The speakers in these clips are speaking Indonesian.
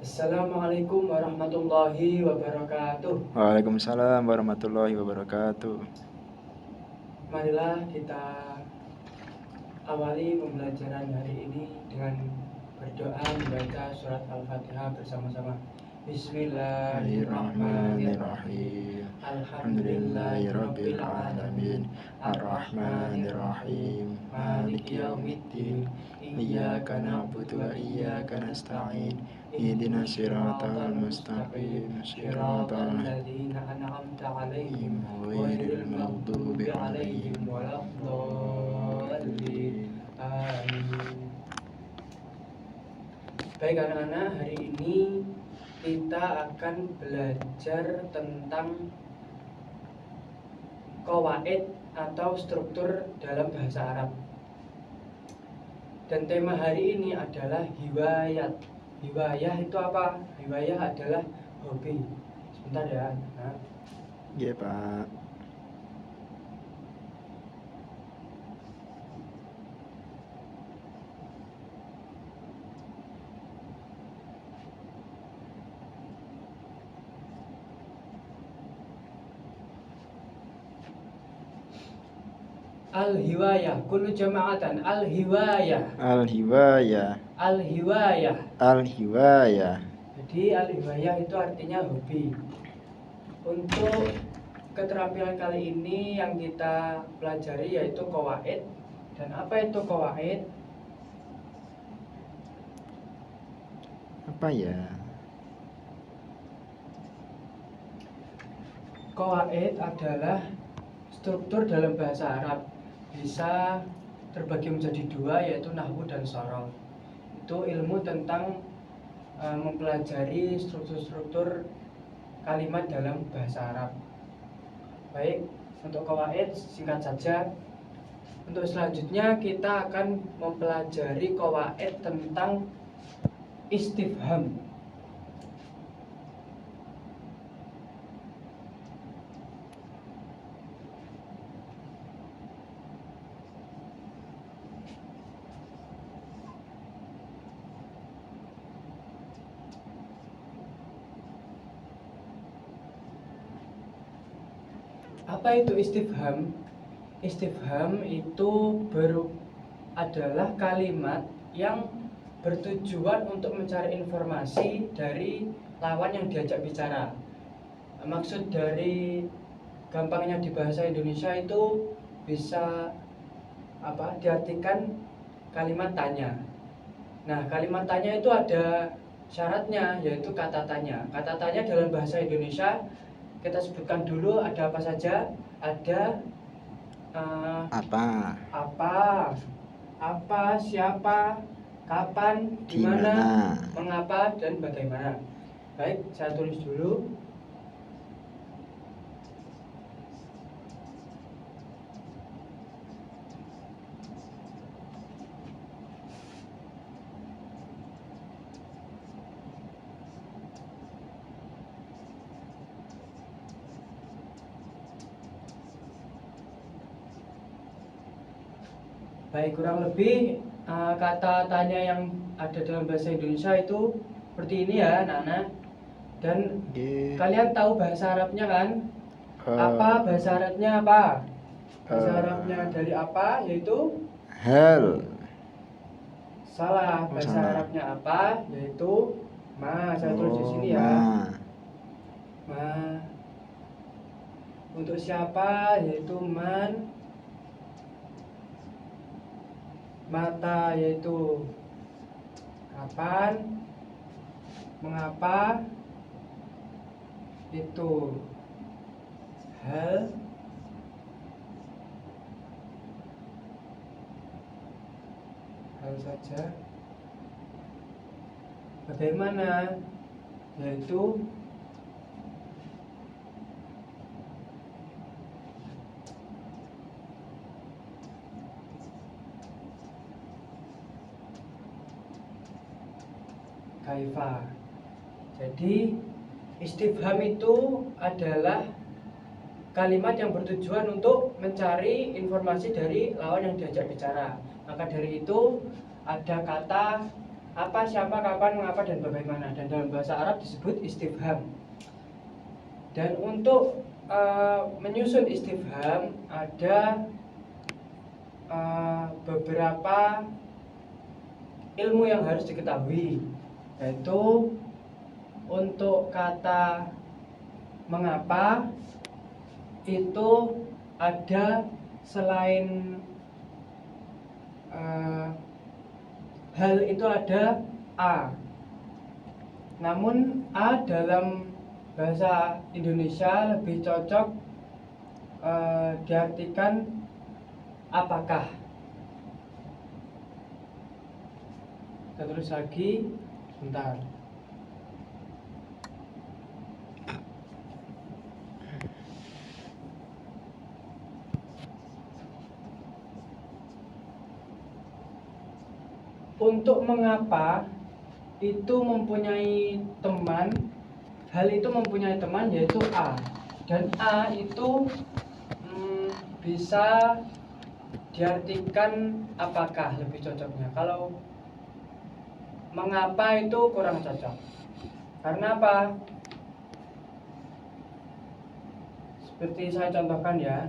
Assalamualaikum warahmatullahi wabarakatuh. Waalaikumsalam warahmatullahi wabarakatuh. Marilah kita awali pembelajaran hari ini dengan berdoa membaca surat Al-Fatihah bersama-sama. Bismillahirrahmanirrahim. Alhamdulillahirabbil alamin. Arrahmanirrahim. Maliki yaumiddin. Iyyaka na'budu wa iyyaka nasta'in. Ihdinas siratal mustaqim. Siratal ladzina an'amta 'alaihim ghairil maghdubi 'alaihim waladdallin. Amin. Baik anak-anak, hari ini kita akan belajar tentang qawaid atau struktur dalam bahasa Arab. Dan tema hari ini adalah hiwayat. Hiwayah itu apa? Hiwayah adalah hobi. Sebentar ya. Iya, Pak. Al-hiwayah, kullu jama'atan al-hiwayah. Al-hiwayah. Al-hiwayah. Al-hiwayah. Jadi al-hiwayah itu artinya hobi. Untuk keterampilan kali ini yang kita pelajari yaitu qawaid. Dan apa itu qawaid? Apa ya? Qawaid adalah struktur dalam bahasa Arab. Bisa terbagi menjadi dua, yaitu nahwu dan sorof. Itu ilmu tentang mempelajari struktur-struktur kalimat dalam bahasa Arab. Baik, untuk qawaid singkat saja. Untuk selanjutnya kita akan mempelajari qawaid tentang istifham. Apa itu istifham? Istifham itu adalah kalimat yang bertujuan untuk mencari informasi dari lawan yang diajak bicara. Maksud dari gampangnya di bahasa Indonesia itu bisa diartikan kalimat tanya. Nah, kalimat tanya itu ada syaratnya, yaitu kata tanya. Kata tanya dalam bahasa Indonesia kita sebutkan dulu ada apa saja. Ada apa, siapa, kapan, di mana, mengapa, dan bagaimana. Baik, saya tulis dulu. Baik, kurang lebih kata tanya yang ada dalam bahasa Indonesia itu seperti ini ya, anak-anak. Dan kalian tahu bahasa Arabnya kan? Apa bahasa Arabnya apa? Bahasa Arabnya dari apa? Yaitu hal. Salah, bahasa Arabnya apa? Yaitu ma. Saya tulis di sini ya. Ma. Untuk siapa? Yaitu man. Mata yaitu kapan, mengapa itu hal, saja, bagaimana yaitu kaifa. Jadi istifham itu adalah kalimat yang bertujuan untuk mencari informasi dari lawan yang diajak bicara. Maka dari itu ada kata apa, siapa, kapan, mengapa, dan bagaimana. Dan dalam bahasa Arab disebut istifham. Dan untuk menyusun istifham ada beberapa ilmu yang harus diketahui, yaitu untuk kata mengapa itu ada selain hal itu ada a. Namun a dalam bahasa Indonesia lebih cocok diartikan apakah. Kita tulis lagi sebentar. Untuk mengapa itu mempunyai teman, hal itu mempunyai teman yaitu A. Dan A itu bisa diartikan apakah lebih cocoknya. Kalau mengapa itu kurang cocok. Karena apa? Seperti saya contohkan ya.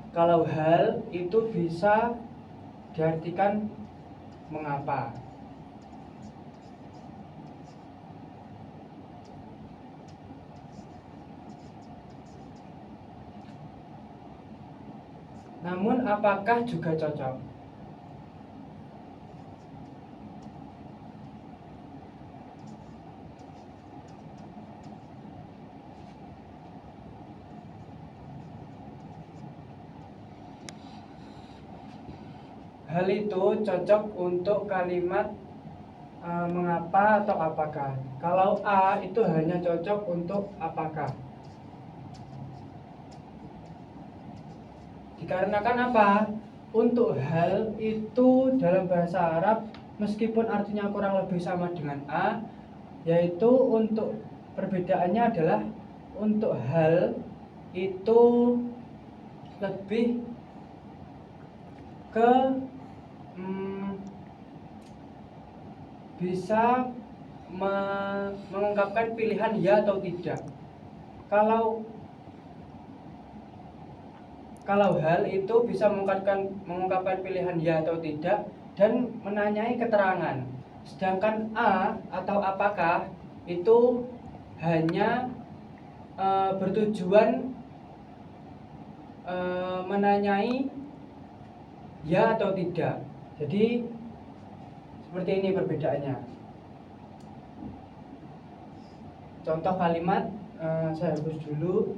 Kalau hal itu bisa diartikan mengapa. Namun apakah juga cocok? Hal itu cocok untuk kalimat mengapa atau apakah. Kalau A itu hanya cocok untuk apakah. Dikarenakan apa? Untuk hal itu dalam bahasa Arab meskipun artinya kurang lebih sama dengan A, yaitu untuk perbedaannya adalah untuk hal itu lebih ke bisa mengungkapkan pilihan ya atau tidak. Kalau hal itu bisa mengungkapkan pilihan ya atau tidak dan menanyai keterangan. Sedangkan A atau apakah itu hanya bertujuan menanyai ya atau tidak. Jadi seperti ini perbedaannya. Contoh kalimat saya hapus dulu.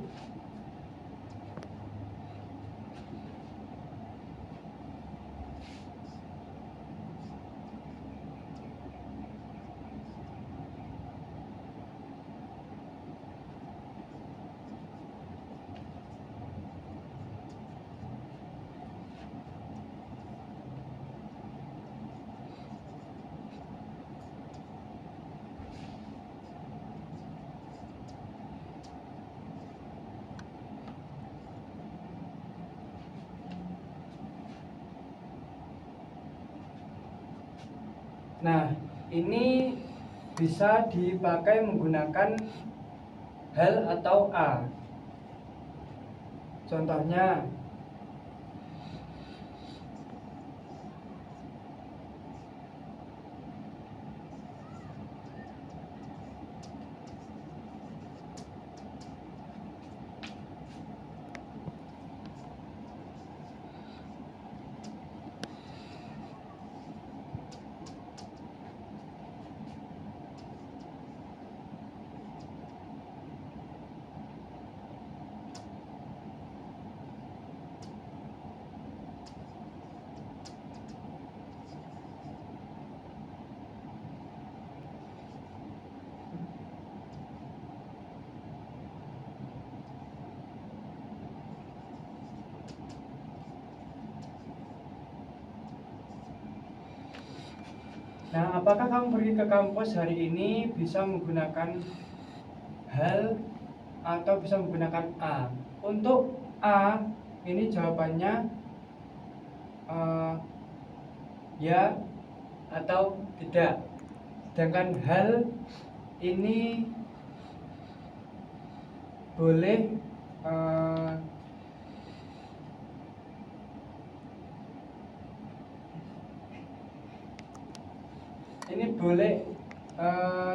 Nah, ini bisa dipakai menggunakan hal atau A. Contohnya, apakah kamu pergi ke kampus hari ini bisa menggunakan hal atau bisa menggunakan A? Untuk A, ini jawabannya ya atau tidak. Sedangkan hal ini boleh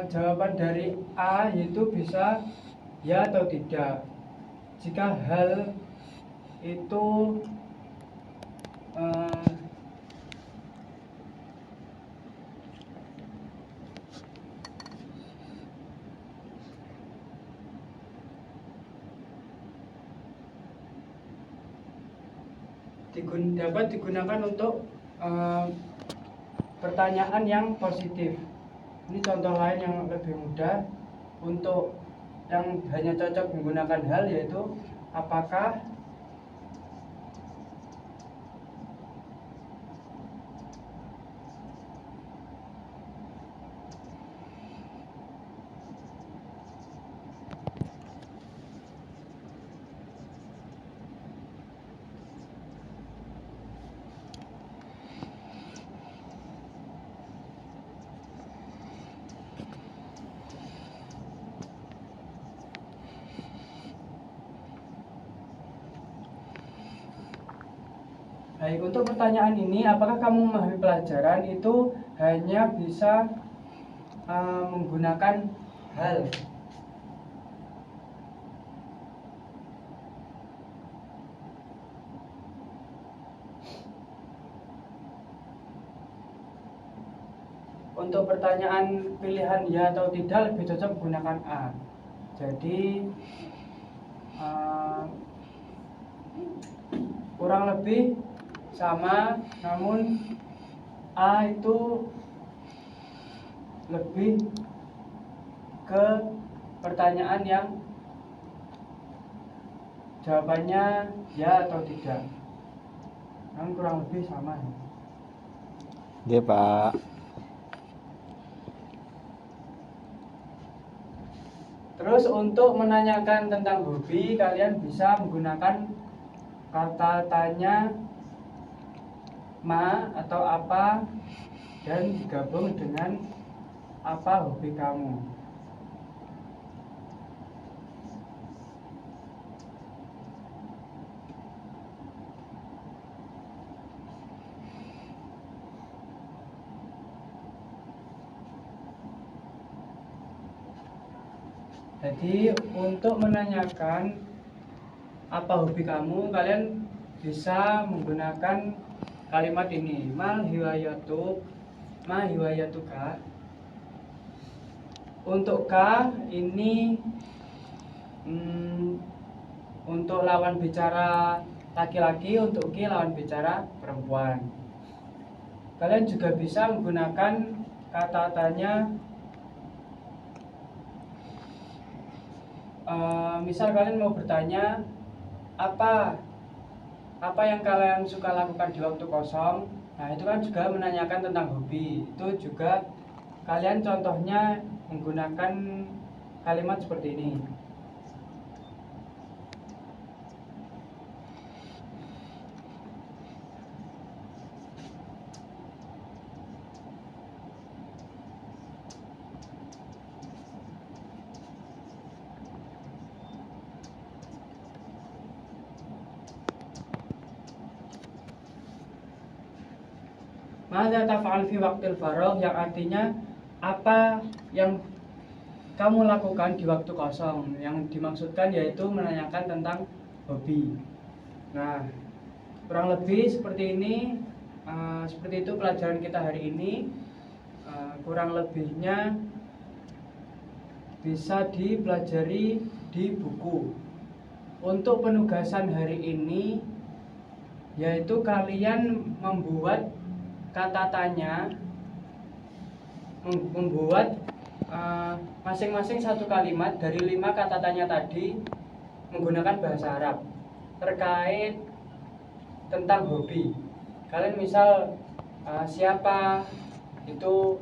jawaban dari A yaitu bisa ya atau tidak. Jika hal itu dapat digunakan untuk pertanyaan yang positif. Ini contoh lain yang lebih mudah untuk yang hanya cocok menggunakan hal, yaitu apakah, baik, untuk pertanyaan ini, apakah kamu memahami pelajaran, itu hanya bisa menggunakan hal. Untuk pertanyaan pilihan ya atau tidak lebih cocok menggunakan A. Jadi kurang lebih sama, namun A itu lebih ke pertanyaan yang jawabannya ya atau tidak, namun kurang lebih sama. Iya, Pak. Terus untuk menanyakan tentang hobi, kalian bisa menggunakan kata tanya ma atau apa dan digabung dengan apa hobi kamu. Jadi untuk menanyakan apa hobi kamu, kalian bisa menggunakan kalimat ini, ma hiwayatuka. Untuk K ini untuk lawan bicara laki-laki, untuk Ki lawan bicara perempuan. Kalian juga bisa menggunakan kata tanya. Misal kalian mau bertanya apa yang kalian suka lakukan di waktu kosong, nah itu kan juga menanyakan tentang hobi. Itu juga kalian contohnya menggunakan kalimat seperti ini. Madza taf'al fi waqtil faragh, yang artinya apa yang kamu lakukan di waktu kosong. Yang dimaksudkan yaitu menanyakan tentang hobi. Nah, kurang lebih seperti ini. Seperti itu pelajaran kita hari ini. Kurang lebihnya bisa dipelajari di buku. Untuk penugasan hari ini yaitu kalian membuat kata tanya, membuat masing-masing satu kalimat dari 5 kata tanya tadi menggunakan bahasa Arab terkait tentang hobi. Kalian misal siapa, itu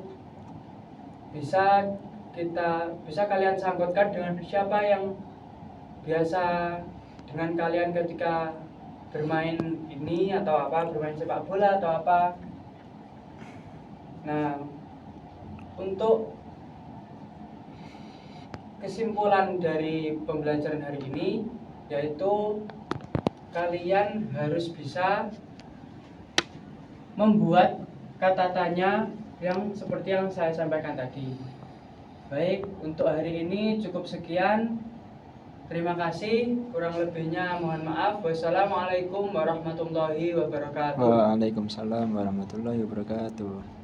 bisa kalian sangkutkan dengan siapa yang biasa dengan kalian ketika bermain ini atau apa, bermain sepak bola atau apa. Nah, untuk kesimpulan dari pembelajaran hari ini yaitu kalian harus bisa membuat kata tanya yang seperti yang saya sampaikan tadi. Baik, untuk hari ini cukup sekian. Terima kasih, kurang lebihnya mohon maaf. Wassalamualaikum warahmatullahi wabarakatuh. Waalaikumsalam warahmatullahi wabarakatuh.